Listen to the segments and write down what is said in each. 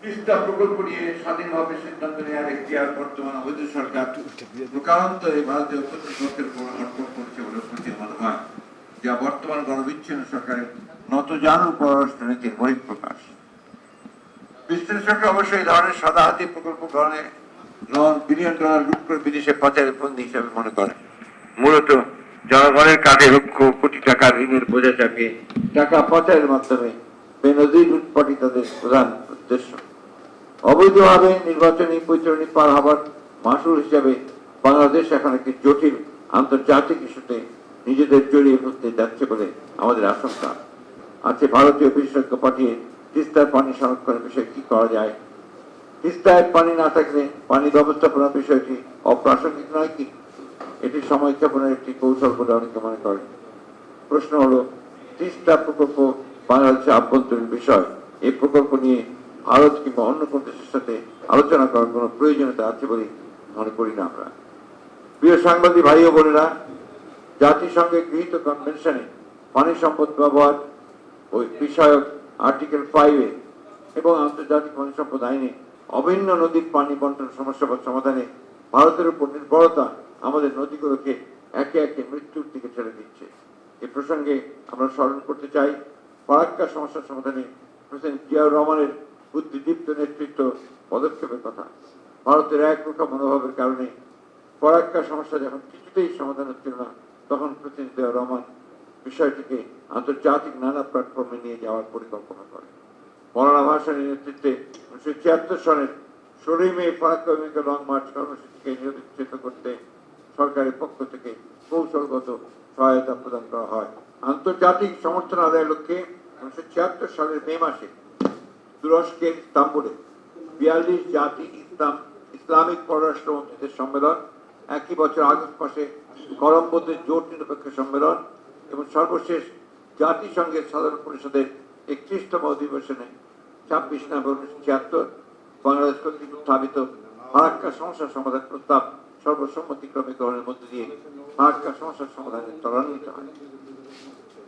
তিস্তা প্রকল্প নিয়ে স্বাধীনভাবে সিদ্ধান্ত নেওয়ার এখতিয়ার বর্তমান অবৈধ সরকার প্রকারান্ত এই ভারতীয় কর্তৃপক্ষের উপর অর্পণ করেছে বলে প্রতীয়মান হয়, যা বর্তমান গণবিচ্ছিন্ন সরকারের নতজানু পররাষ্ট্র নীতির বহিঃপ্রকাশ। বিশ্লেষকরা অবশ্যই এই ধরনের সাদা হাতি প্রকল্প গ্রহণে বিলিয়ন ডলার লুট করে বিদেশে পাচারের ফন্দি হিসাবে মনে করে। মূলত জনগণের কাঁধে লক্ষ কোটি টাকার ঋণের বোঝা চাপিয়ে টাকা পাচারের মাধ্যমে বেনজির লুটপাটই তাদের প্রধান উদ্দেশ্য। অবৈধভাবে নির্বাচনী বৈতরণী পার হবার মাসুল হিসাবে বাংলাদেশ এখন একটি জটিল আন্তর্জাতিক ইস্যুতে নিজেদের জড়িয়ে ফেলতে যাচ্ছে বলে আমাদের আশঙ্কা আছে। ভারতীয় বিশেষজ্ঞ পাঠিয়ে তিস্তার পানি সংরক্ষণের বিষয়ে কি করা যায়? তিস্তায় পানি না থাকলে পানি ব্যবস্থাপনার বিষয়টি অপ্রাসঙ্গিক নয় কি? এটি সময় ক্ষেপণের একটি কৌশল বলে অনেকে মনে করেন। প্রশ্ন হলো, তিস্তা প্রকল্প বাংলাদেশের আভ্যন্তরীণ বিষয়। এই প্রকল্প নিয়ে ভারত কিংবা অন্য কোন দেশের সাথে আলোচনা করার কোন প্রয়োজনীয়তা আছে বলে মনে করি না আমরা। প্রিয় সাংবাদিক ভাই ও বোনেরা, জাতিসংঘের গৃহীত কনভেনশনে পানি সম্পদ ব্যবহার ওই বিষয়ক আর্টিকেল 5 এবং আন্তর্জাতিক পানি সম্পদ আইনে অভিন্ন নদীর পানি বন্টন সমস্যা সমাধানে ভারতের উপর নির্ভরতা আমাদের নদীগুলোকে একে একে মৃত্যুর দিকে ঠেলে দিচ্ছে। এ প্রসঙ্গে আমরা স্মরণ করতে চাই ফারাক্কা সমস্যার সমাধানে প্রেসিডেন্ট জিয়াউর রহমানের বুদ্ধিদীপ্ত নেতৃত্ব পদক্ষেপের কথা। ভারতের একরোখা মনোভাবের কারণে ফারাক্কা সমস্যা যখন কিছুতেই সমাধান হচ্ছিল না, তখন প্রেসিডেন্ট জিয়াউর রহমান বিষয়টিকে আন্তর্জাতিক নানা প্ল্যাটফর্মে নিয়ে যাওয়ার পরিকল্পনা করে। মৌলানা ভাসানীর নেতৃত্বে 1976 সনের 16 মে ফারাক্কা লং মার্চ কর্মসূচিকে নিরুৎসাহিত করতে সরকারের পক্ষ থেকে কৌশলগত সহায়তা প্রদান করা হয়। আন্তর্জাতিক সমর্থন আদায়ের লক্ষ্যে 1976 সালের মে মাসে তুরস্কের ইস্তাম্বুলে 42 জাতি ইসলামিক পররাষ্ট্রমন্ত্রীদের সম্মেলন, একই বছর আগস্ট মাসে কলম্বোতে জোট নিরপেক্ষ সম্মেলন এবং সর্বশেষ জাতিসংঘের সাধারণ পরিষদের 31তম অধিবেশনে 26 নভেম্বর 1976 বাংলাদেশ কর্তৃক উত্থাপিত ফারাক্কা সমস্যার সমাধান প্রস্তাব সর্বসম্মতিক্রমে গ্রহণের মধ্য দিয়ে ফারাক্কা সমস্যার সমাধানে ত্বরান্বিত হয়।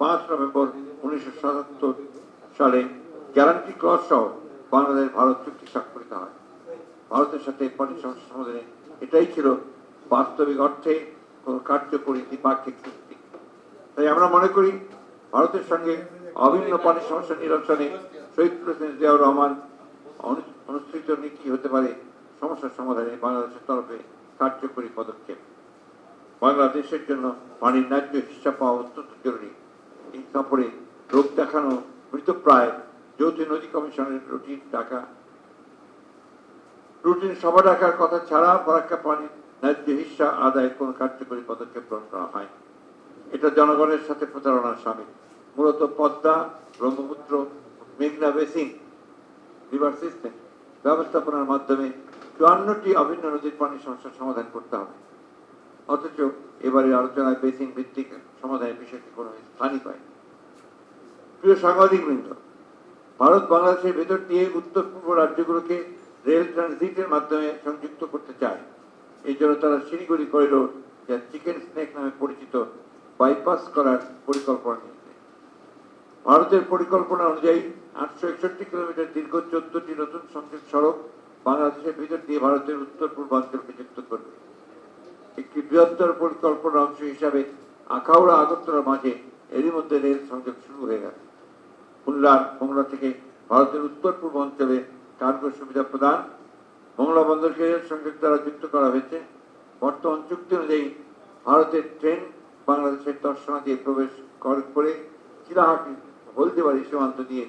5 নভেম্বর 1977 সালে গ্যারান্টি ক্লজ সহ বাংলাদেশ ভারত চুক্তি স্বাক্ষরিত হয়। ভারতের সাথে পানি সমস্যা সমাধানে এটাই ছিল বাস্তবিক অর্থে কোন কার্যকরী দ্বিপাক্ষিক চুক্তি। তাই আমরা মনে করি ভারতের সঙ্গে অভিন্ন পানি সমস্যা নিরসনে শহীদ প্রেসিডেন্ট জিয়াউর রহমান অনুসৃত নীতি হতে পারে সমস্যার সমাধানে বাংলাদেশের তরফে কার্যকরী পদক্ষেপ। বাংলাদেশের জন্য পানির ন্যায্য হিসাব পাওয়া অত্যন্ত জরুরি। এই সফরে লোক দেখানো মৃতপ্রায় যৌথ নদী কমিশনের রুটিন সভা ডাকার কথা ছাড়া ফারাক্কা পানির ন্যায্য হিস্সা আদায়ের কোন কার্যকরী পদক্ষেপ গ্রহণ করা হয়। এটা জনগণের সাথে প্রতারণার শামিল। মূলত পদ্মা, ব্রহ্মপুত্র, মেঘনা বেসিন রিভার সিস্টেম ব্যবস্থাপনার মাধ্যমে 54টি অভিন্ন নদীর পানি সমস্যার সমাধান করতে হবে। অথচ এবারের আলোচনায় বেসিন ভিত্তিক সমাধানের বিষয়টি কোনো স্থানই পায়। প্রিয় সাংবাদিকবৃন্দ, ভারত বাংলাদেশের ভেতর দিয়ে উত্তর পূর্ব রাজ্যগুলোকে রেল ট্রানজিটের মাধ্যমে সংযুক্ত করতে চায়। এই জন্য তারা শিলিগুড়ি করিডোর, যা চিকেন স্নেক নামে পরিচিত, বাইপাস করার পরিকল্পনা নিয়েছে। ভারতের পরিকল্পনা অনুযায়ী 861 কিলোমিটার দীর্ঘ 14টি নতুন সংযোগ সড়ক বাংলাদেশের ভিতর দিয়ে ভারতের উত্তর পূর্বাঞ্চলকে যুক্ত করবে। একটি বৃহত্তর পরিকল্পনার অংশ হিসাবে আখাউড়া আগরতলার মাঝে এরই মধ্যে রেল সংযোগ শুরু হয়ে গেছে। মোংলা থেকে ভারতের উত্তর পূর্ব অঞ্চলে কার্গো সুবিধা প্রদান, মোংলা বন্দরকে রেল সংযোগ দ্বারা যুক্ত করা হয়েছে। বর্তমান চুক্তি অনুযায়ী ভারতের ট্রেন বাংলাদেশের দর্শনা দিয়ে প্রবেশ করে চিলাহাটি হলদিবাড়ি সীমান্ত দিয়ে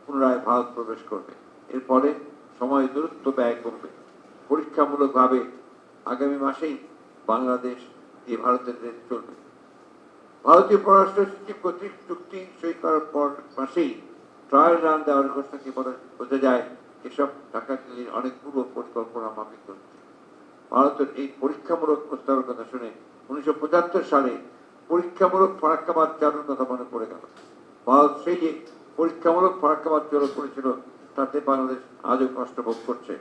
পুনরায় ভারত প্রবেশ করবে। এর ফলে সময় দূরত্ব ব্যয় কমবে। পরীক্ষামূলকভাবে আগামী মাসেই বাংলাদেশ দিয়ে ভারতের রেল চলবে। ভারতীয় পররাষ্ট্র সচিব কর্তৃক চুক্তি সই করার পর মাসেই ট্রায়াল রান দেওয়ার ঘোষণা থেকে বোঝা যায় এসব ডাকাতির অনেক পূর্ব পরিকল্পনা মাফিক হচ্ছে। ভারতের এই পরীক্ষামূলক প্রস্তাবের কথা শুনে 1975 সালে পরীক্ষামূলক ফারাক্কাবাদ চালুর কথা মনে পড়ে গেল। ভারত সেই যে পরীক্ষামূলক ফারাক্কাবাদ চালু করেছিল, তাতে বাংলাদেশ আজও কষ্ট ভোগ করছে।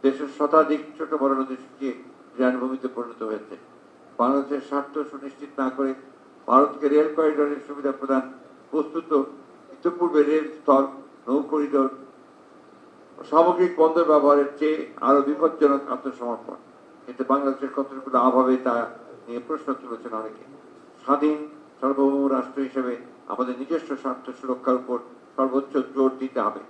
দেশের শতাধিক ছোট বড় নদী শুকিয়ে জ্ঞানভূমিতে পরিণত হয়েছে। বাংলাদেশের স্বার্থ সুনিশ্চিত না করে ভারতকে রেল করিডোরের সুবিধা প্রদান, বস্তুত ইতিপূর্বে রেল স্থল, নৌ করিডোর সামগ্রিক বন্দর ব্যবহারের চেয়ে আরো বিপজ্জনক আত্মসমর্পণ। এতে বাংলাদেশের কতটুকু লাভ হবে তা নিয়ে প্রশ্ন তুলেছেন অনেকে। স্বাধীন সার্বভৌম রাষ্ট্র হিসেবে আমাদের নিজস্ব স্বার্থ সুরক্ষার উপর সর্বোচ্চ জোর দিতে হবে।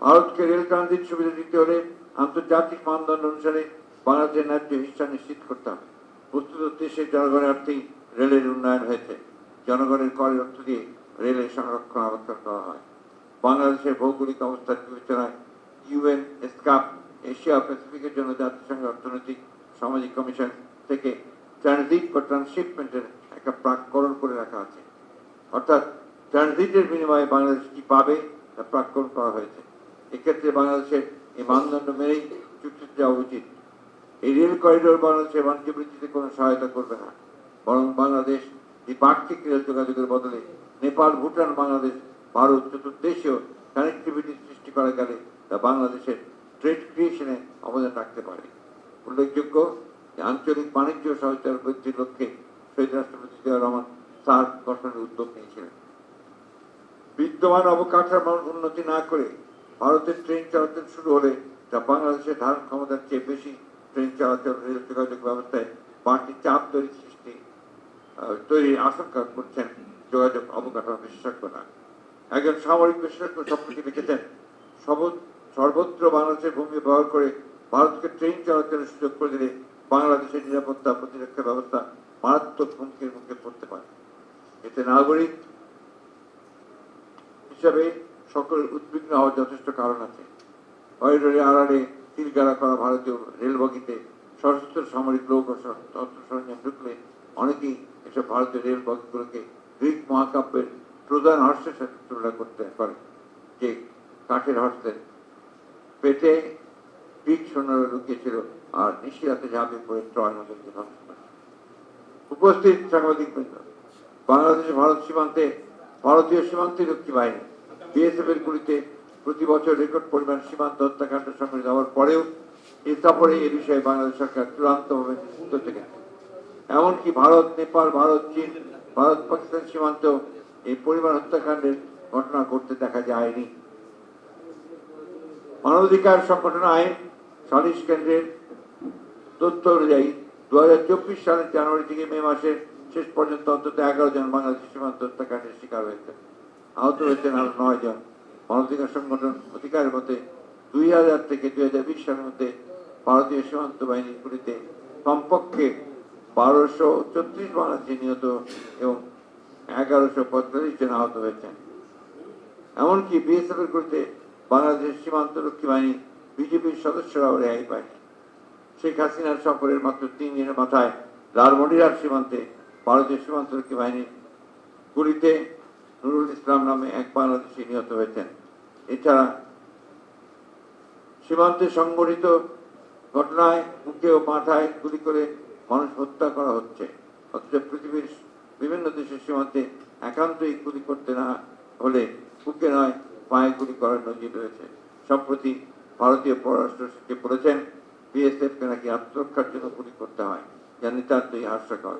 ভারতকে রেল ট্রানজিট সুবিধা দিতে হলে আন্তর্জাতিক মানদণ্ড অনুসারে বাংলাদেশের ন্যায্য হিস্সা নিশ্চিত করতে হবে। বস্তুত দেশের জনগণের অর্থেই রেলের উন্নয়ন হয়েছে। জনগণের করের অর্থ দিয়ে রেলের সংরক্ষণ আবদ্ধ করা হয়। বাংলাদেশের ভৌগোলিক অবস্থার বিবেচনায় ইউএন এসকাপ এশিয়া প্যাসিফিকের জন্য জাতিসংঘ অর্থনৈতিক সামাজিক কমিশন থেকে ট্রানজিট বা ট্রান্সশিপমেন্টের একটা প্রাক্কলন করে রাখা আছে। অর্থাৎ ট্রানজিটের বিনিময়ে বাংলাদেশ কি পাবে তা প্রাক্কলন করা হয়েছে। এক্ষেত্রে বাংলাদেশের এই মানদণ্ড মেনেই চুক্তিতে যাওয়া উচিত। এই রেল করিডোর বাংলাদেশের বাণিজ্য বৃদ্ধিতে কোনো সহায়তা করবে না, বরং বাংলাদেশ দ্বিপাক্ষিক রেল যোগাযোগের বদলে নেপাল, ভুটান, বাংলাদেশ, ভারত চতুর্দেশীয় কানেক্টিভিটি সৃষ্টি করা গেলে তা বাংলাদেশের ট্রেড ক্রিয়েশনে অবদান রাখতে পারে। উল্লেখযোগ্য যে আঞ্চলিক বাণিজ্য সহায়তার বৃদ্ধির লক্ষ্যে শহীদ রাষ্ট্রপতি জিয়াউর রহমান সার্ক গঠনের উদ্যোগ নিয়েছিলেন। বিদ্যমান অবকাঠামোর উন্নতি না করে ভারতের ট্রেন চলাচল শুরু হলে তা বাংলাদেশের ধারণ ক্ষমতার চেয়ে বেশি ট্রেন চলাচল রেল যোগাযোগ ব্যবস্থায় বাড়তি চাপ তৈরির আশঙ্কা করছেন যোগাযোগ অবকাঠামো বিশেষজ্ঞরা। একজন সামরিক বিশেষজ্ঞ সম্প্রতি লিখেছেন, সর্বত্র বাংলাদেশের ভূমি ব্যবহার করে ভারতকে ট্রেন চলাচলের সুযোগ করে দিলে বাংলাদেশের নিরাপত্তা প্রতিরক্ষা ব্যবস্থা মারাত্মক হুমকির মুখে পড়তে পারে। এতে নাগরিক হিসাবে সকলের উদ্বিগ্ন হওয়ার যথেষ্ট কারণ আছে। করিডোরে আড়ালে সিলগালা করা ভারতীয় রেলবগিতে সশস্ত্র সামরিক লোক ও অস্ত্র সরঞ্জাম ঢুকলে অনেকেই এসব ভারতীয় রেল বগিগুলোকে গ্রিক মহাকাব্যের প্রধান হর্ষের সাথে তুলনা করতে পারে, যে কাঠের হর্ষের পেটে গ্রিক সৈন্যরা লুকিয়েছিল আর নিশিরাতে ঝাঁপিয়ে পড়ে ট্রয় নদীকে ধ্বংস করে। উপস্থিত সাংবাদিকবৃন্দ, বাংলাদেশের ভারত সীমান্তে ভারতীয় সীমান্তরক্ষী বাহিনী বিএসএফ এর গুলিতে প্রতি বছর রেকর্ড পরিমাণ সীমান্ত হত্যাকাণ্ড সংঘটিত হওয়ার পরেও এই সফরে এ বিষয়ে বাংলাদেশ সরকার চূড়ান্তভাবে নিশ্চিত থেকে এমনকি ভারত, নেপাল, ভারত, চীন, ভারত পাকিস্তান সীমান্ত এই পরিমাণ হত্যাকাণ্ডের ঘটনা ঘটতে দেখা যায়নি। মানবাধিকার সংগঠন আইন সালিশ কেন্দ্রের তথ্য অনুযায়ী 2024 সালের জানুয়ারি থেকে মে মাসের শেষ পর্যন্ত অন্তত 11 জন বাংলাদেশ সীমান্ত হত্যাকাণ্ডের শিকার হয়েছে। আহত হয়েছেন আরো 9 জন। মানবাধিকার সংগঠন অধিকারের মধ্যে 2000 থেকে 2020 সালের মধ্যে ভারতীয় সীমান্ত বাহিনীর গুলিতে কমপক্ষে 1234 বাংলাদেশি নিহত এবং 1145 জন আহত হয়েছেন। এমনকি বিএসএফ এর গুলিতে বাংলাদেশের সীমান্তরক্ষী বাহিনী বিজেপির সদস্যরাও রেহাই পায়নি। শেখ হাসিনার সফরের মাত্র 3 দিনের মাথায় লালমনিরহাট সীমান্তে ভারতীয় সীমান্তরক্ষী বাহিনীর গুলিতে নুরুল ইসলাম নামে এক বাংলাদেশি নিহত হয়েছেন। এছাড়া সীমান্তে সংঘটিত ঘটনায় মুখে ও মাথায় গুলি করে মানুষ হত্যা করা হচ্ছে, অথচ পৃথিবীর বিভিন্ন দেশের সীমান্তে একান্তই গুলি করতে না হলে বুকে নয় পায়ে গুলি করার নজির রয়েছে। সম্প্রতি ভারতীয় পররাষ্ট্র সচিব বলেছেন, বিএসএফ কে নাকি আত্মরক্ষার জন্য গুলি করতে হয়, যা নিতান্তই হাস্যকর।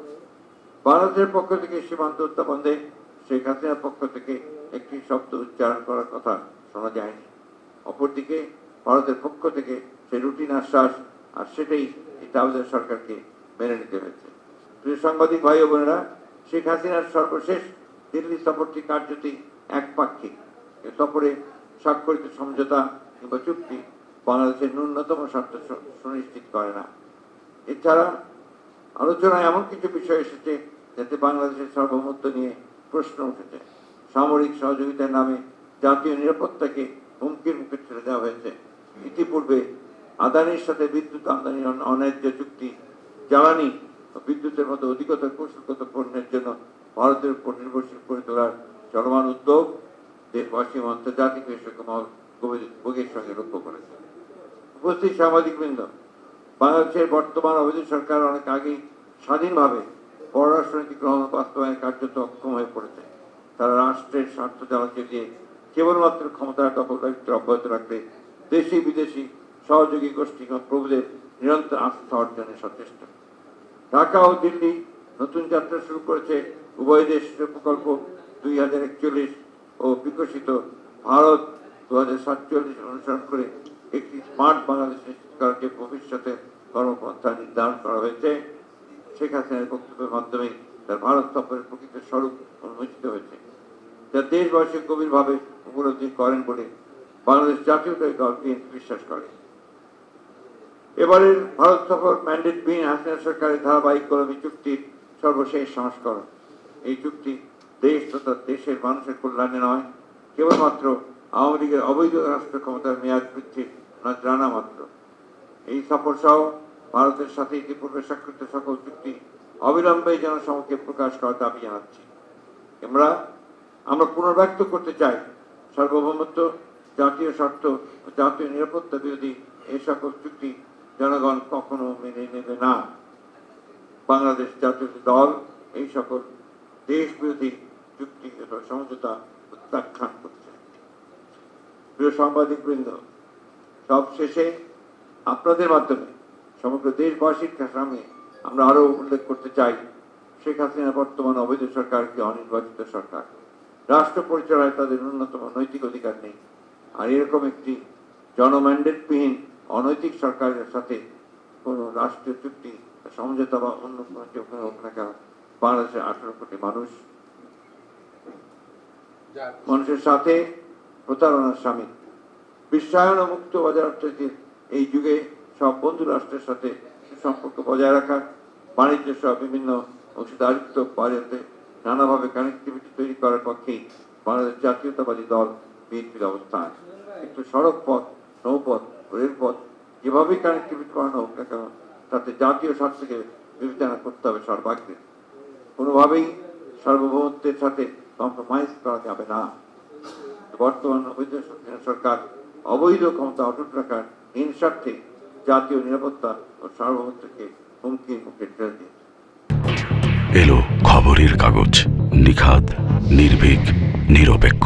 বাংলাদেশের পক্ষ থেকে সীমান্ত হত্যা বন্ধে শেখ হাসিনার পক্ষ থেকে একটি শব্দ উচ্চারণ করার কথা শোনা যায়নি। অপরদিকে ভারতের পক্ষ থেকে সেই রুটিন আশ্বাস, আর সেটাই আমাদের সরকারকে মেনে নিতে হয়েছে। প্রিয় সাংবাদিক ভাই ও বোনেরা, শেখ হাসিনার সর্বশেষ দিল্লি সফরটি কার্যতই একপাক্ষিক। এ সফরে স্বাক্ষরিত সমঝোতা কিংবা চুক্তি বাংলাদেশের ন্যূনতম স্বার্থ সুনিশ্চিত করে না। এছাড়া আলোচনায় এমন কিছু বিষয় এসেছে যাতে বাংলাদেশের সার্বভৌমত্ব নিয়ে প্রশ্ন উঠেছে। সামরিক সহযোগিতার নামে জাতীয় নিরাপত্তাকে হুমকির মুখে ঠেলে দেওয়া হয়েছে। ইতিপূর্বে আদানির সাথে বিদ্যুৎ আমদানির অন্যায্য চুক্তি, জ্বালানি ও বিদ্যুতের মতো অধিকতর কৌশলগত পণ্যের জন্য ভারতের উপর নির্ভরশীল করে তোলার চলমান উদ্যোগ দেশবাসী ও আন্তর্জাতিক বিশেষজ্ঞের সঙ্গে লক্ষ্য করেছে। উপস্থিত সাংবাদিকবৃন্দ, বাংলাদেশের বর্তমান অবৈধ সরকার অনেক আগেই স্বাধীনভাবে পররাষ্ট্রনীতি গ্রহণ বাস্তবায়নে কার্যত অক্ষম হয়ে পড়েছে। তারা রাষ্ট্রের স্বার্থ জ্বালাতে দিয়ে কেবলমাত্র ক্ষমতার দখলদারিত্ব অব্যাহত রাখলে দেশি বিদেশি সহযোগী গোষ্ঠী এবং প্রভুদের নিরন্তর আস্থা অর্জনে সচেষ্ট। ঢাকা ও দিল্লি নতুন যাত্রা শুরু করেছে উভয় দেশের প্রকল্প 2041 ও বিকশিত ভারত 2047 অনুসরণ করে একটি স্মার্ট বাংলাদেশ নিশ্চিত করার যে ভবিষ্যতের কর্মপন্থা নির্ধারণ করা হয়েছে, শেখ হাসিনার বক্তব্যের মাধ্যমে তার ভারত সফরের প্রকৃত স্বরূপ উন্মোচিত হয়েছে, যা দেশবাসী গভীরভাবে উপলব্ধি করেন বলে বাংলাদেশ জাতীয়তাবাদী দল বিএনপি বিশ্বাস করে। এবারের ভারত সফর ম্যান্ডেটবিহীন হাসিনা সরকারের ধারাবাহিক কলমি চুক্তির সর্বশেষ সংস্করণ। এই চুক্তি দেশ তথা দেশের মানুষের কল্যাণে নয়, কেবলমাত্র আওয়ামী লীগের অবৈধ রাষ্ট্র ক্ষমতার মেয়াদ বৃদ্ধির নজরানা মাত্র। এই সফর সহ ভারতের সাথে ইতিপূর্বে স্বাক্ষরিত সকল চুক্তি অবিলম্বে জনসমক্ষে প্রকাশ করার দাবি জানাচ্ছি। আমরা পুনর্ব্যক্ত করতে চাই, সার্বভৌমত্ব, জাতীয় স্বার্থ ও জাতীয় নিরাপত্তা বিরোধী এই সকল চুক্তি জনগণ কখনো মেনে নেবে না। বাংলাদেশ জাতীয় দল এই সকল দেশ বিরোধী চুক্তি ও সমঝোতা প্রত্যাখ্যান করছে। প্রিয় সাংবাদিক বৃন্দ, সব শেষে আপনাদের মাধ্যমে সমগ্র দেশবাসীর সামনে আমরা আরো উল্লেখ করতে চাই, শেখ হাসিনা বর্তমান অবৈধ সরকার একটি অনির্বাচিত সরকার। রাষ্ট্র পরিচালনায় তাদের ন্যূনতম নৈতিক অধিকার নেই। আর এরকম একটি জনম্যান্ডেটবিহীন অনৈতিক সরকারের সাথে কোনো রাষ্ট্রীয় চুক্তি, সমঝোতা বা অন্য কোনো হোক না কেন, বাংলাদেশের 18 কোটি মানুষের সাথে প্রতারণার সামিল। বিশ্বায়ন ও মুক্ত বাজার অর্থনীতির এই যুগে সব বন্ধু রাষ্ট্রের সাথে সুসম্পর্ক বজায় রাখা, বাণিজ্য সহ বিভিন্ন অংশীদারিত্ব বাড়াতে নানাভাবে কানেক্টিভিটি তৈরি করার পক্ষেই বাংলাদেশ জাতীয়তাবাদী দল বিএনপির অবস্থান। একটু সড়ক পথ, নৌপথ, রেলপথ যেভাবেই কানেক্টিভিটি করানো হোক না কেন, তাতে জাতীয় স্বার্থকে বিবেচনা করতে হবে সর্বাগ্রে। কোনোভাবেই সার্বভৌমত্বের সাথে কম্প্রোমাইজ করা যাবে না। বর্তমান অবৈধ সরকার অবৈধ ক্ষমতা অটুট রাখার হিংসার্থে জাতীয় নিরাপত্তা ও সার্বভৌমত্বকে হুমকির মুখে ঠেলে দিয়েছে। এলো খবরের কাগজ, নিখাদ, নির্ভীক, নিরপেক্ষ।